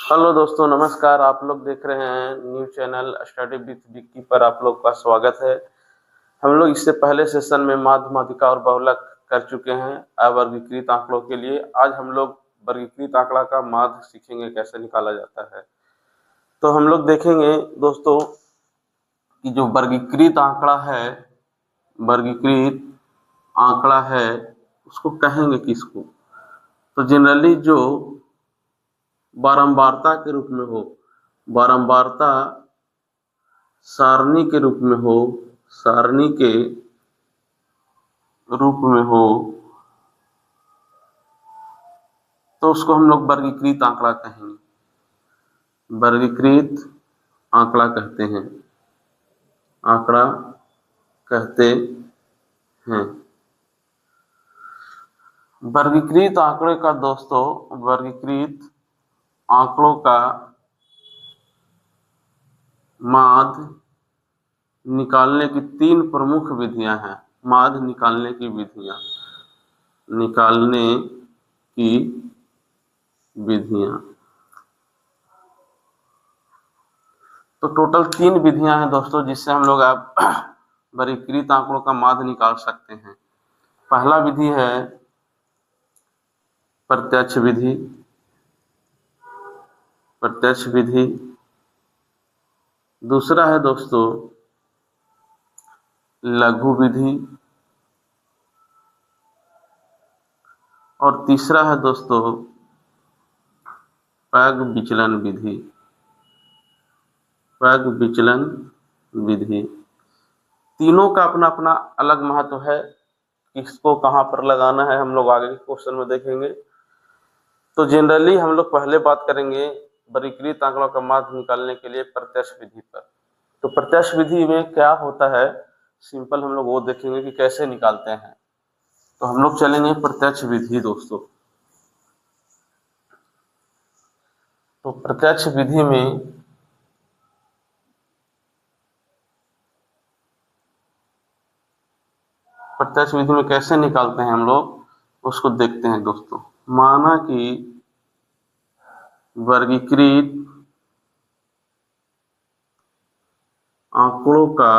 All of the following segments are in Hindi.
हेलो दोस्तों, नमस्कार। आप लोग देख रहे हैं news channel study with Vicky पर आप लोग का स्वागत है। हम लोग इससे पहले सेशन में माध्य, माध्यिका और बहुलक कर चुके हैं। अवर्गीकृत आंकड़ों के लिए आज हम लोग वर्गीकृत आंकड़ा का माध्य सीखेंगे, कैसे निकाला जाता है। तो हम लोग देखेंगे दोस्तों कि जो वर्गीकृत आंकड़ा है, वर्गीकृत आंकड़ा है उसको कहेंगे किसको। तो जनरली जो बारंबारता के रूप में हो, बारंबारता सारणी के रूप में हो, सारणी के रूप में हो, तो उसको हम लोग वर्गीकृत आंकड़ा कहेंगे, वर्गीकृत आंकड़ा कहते हैं, आंकड़ा कहते हैं। वर्गीकृत आंकड़े का दोस्तों, वर्गीकृत आंकड़ों का माध्य निकालने की तीन प्रमुख विधियां हैं। माध्य निकालने की विधियां, निकालने की विधियां, तो टोटल तीन विधियां हैं दोस्तों जिससे हम लोग आप वर्गीकृत आंकड़ों का माध्य निकाल सकते हैं। पहला विधि है प्रत्यक्ष विधि, प्रत्यक्ष विधि। दूसरा है दोस्तों लघु विधि, और तीसरा है दोस्तों पैग विचलन विधि, पैग विचलन विधि। तीनों का अपना अपना अलग महत्व है, किसको कहाँ पर लगाना है हम लोग आगे के क्वेश्चन में देखेंगे। तो जनरली हम लोग पहले बात करेंगे वर्गीकृत आंकड़ों का माध्य निकालने के लिए प्रत्यक्ष विधि पर। तो प्रत्यक्ष विधि में क्या होता है, सिंपल हम लोग वो देखेंगे कि कैसे निकालते हैं। तो हम लोग चलेंगे प्रत्यक्ष विधि दोस्तों। तो प्रत्यक्ष विधि में कैसे निकालते हैं हम लोग, उसको देखते हैं दोस्तों। माना कि वर्गीकृत आंकड़ों का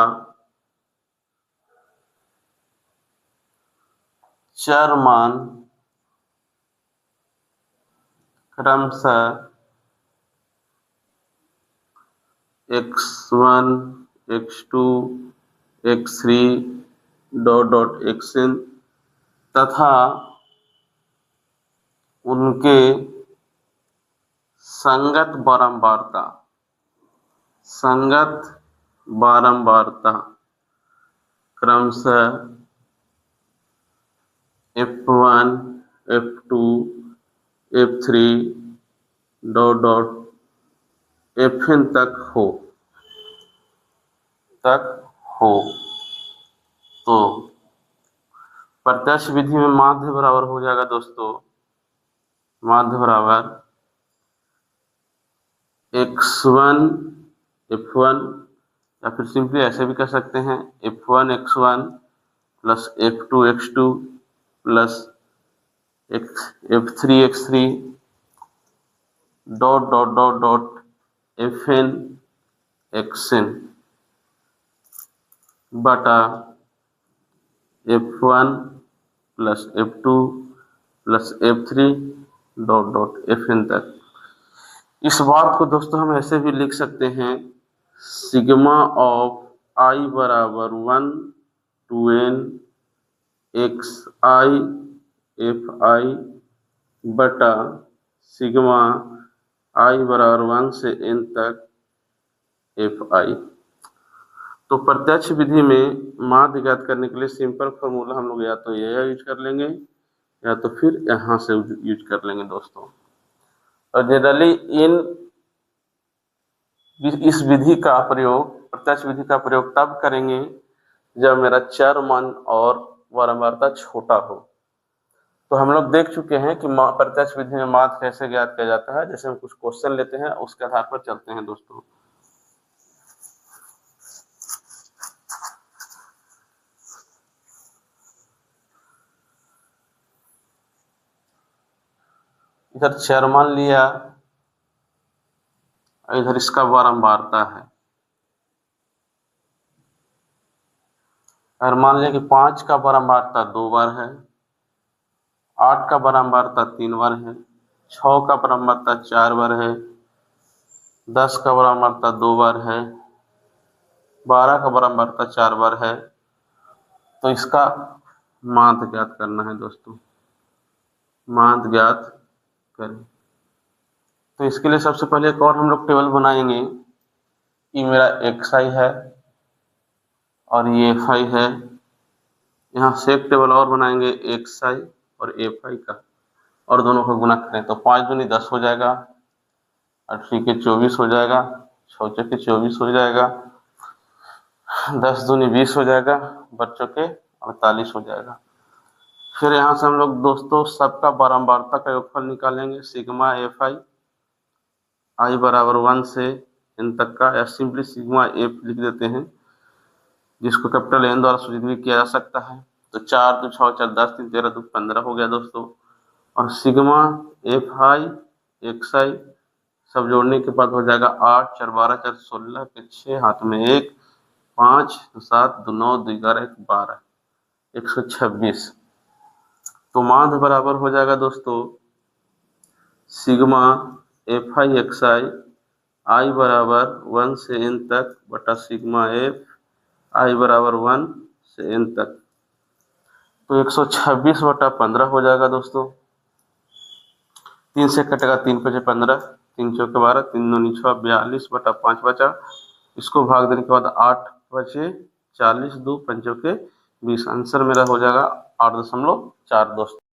चर मान क्रमशः x1, x2, x3 dot dot xn तथा उनके संगत बारंबारता, संगत बारंबारता क्रमशः f1, f2, f3 dot dot fn तक हो, तो प्रत्यक्ष विधि में माध्य बराबर हो जाएगा दोस्तों, माध्य बराबर x1 f1, या फिर सिंपली ऐसे भी कर सकते हैं f1 x1 plus f2 x2 plus f3 x3 dot dot dot dot fn xn बटा f1 plus f2 plus f3 dot dot fn तक। इस बात को दोस्तों हम ऐसे भी लिख सकते हैं, सिग्मा ऑफ i बराबर 1 to n X I F I बटा सिग्मा i बराबर 1 से n तक एफ आई। तो प्रत्यक्ष विधि में माध्य ज्ञात करने के लिए सिंपल फॉर्मूला हम लोग या तो यह यूज कर लेंगे या तो फिर यहाँ से यूज कर लेंगे दोस्तों। और जनरली इस विधि का प्रयोग, प्रत्यक्ष विधि का प्रयोग तब करेंगे जब मेरा चर मान और बारंबारता छोटा हो। तो हम लोग देख चुके हैं कि प्रत्यक्ष विधि में माध्य कैसे ज्ञात किया जाता है। जैसे हम कुछ क्वेश्चन लेते हैं उसके आधार पर चलते हैं दोस्तों। इधर चर मान लिया इधर इसका बारंबारता है। अगर मान लिया कि 5 का बारंबारता 2 बार है, 8 का बारंबारता 3 बार है, 6 का बारंबारता 4 बार है, 10 का बारंबारता 2 बार है, 12 का बारंबारता 4 बार है, तो इसका माध्य ज्ञात करना है दोस्तों। माध्य ज्ञात करें तो इसके लिए सबसे पहले एक और हम लोग टेबल बनाएंगे। ये मेरा xi है और ये fi है। यहाँ से एक टेबल और बनाएंगे xi और fi का, और दोनों को गुना करें तो 5 दूनी 10 हो जाएगा, 8 के 24 हो जाएगा, 6 के 24 हो जाएगा, 10 दूनी 20 हो जाएगा, बच्चों के 48 हो जाएगा। फिर यहाँ से हम लोग दोस्तों सबका बारंबारता का योगफल निकालेंगे। सिग्मा fi i बराबर 1 से n तक का, या सिंपली सिग्मा एफ लिख देते हैं, जिसको कैपिटल एन द्वारा सूचित भी किया जा सकता है। तो 4 2 6 4 10 3 13 2 15 हो गया दोस्तों। और सिग्मा एफ आई एक्स आई सब जोड़ने के बाद हो जाएगा 8 4 12 4 16 के 6 हाथ में 1 5 2 7 2 9 2 11 1 12 126। तो माध्य बराबर हो जाएगा दोस्तों सिग्मा एफ आई एक्स आई बराबर 1 से n तक बटा सिग्मा एफ आई बराबर 1 से n तक। तो 126 बटा 15 हो जाएगा दोस्तों। 3 से कटेगा 3 5 15, 3 चौके 12, 3 दूनी 6 42 बटा 5 बचा। इसको भाग देने के बाद 8 बचे 40, 2 पंचों के 20। आंसर मेरा हो जाएगा 8.4 दोस्तों।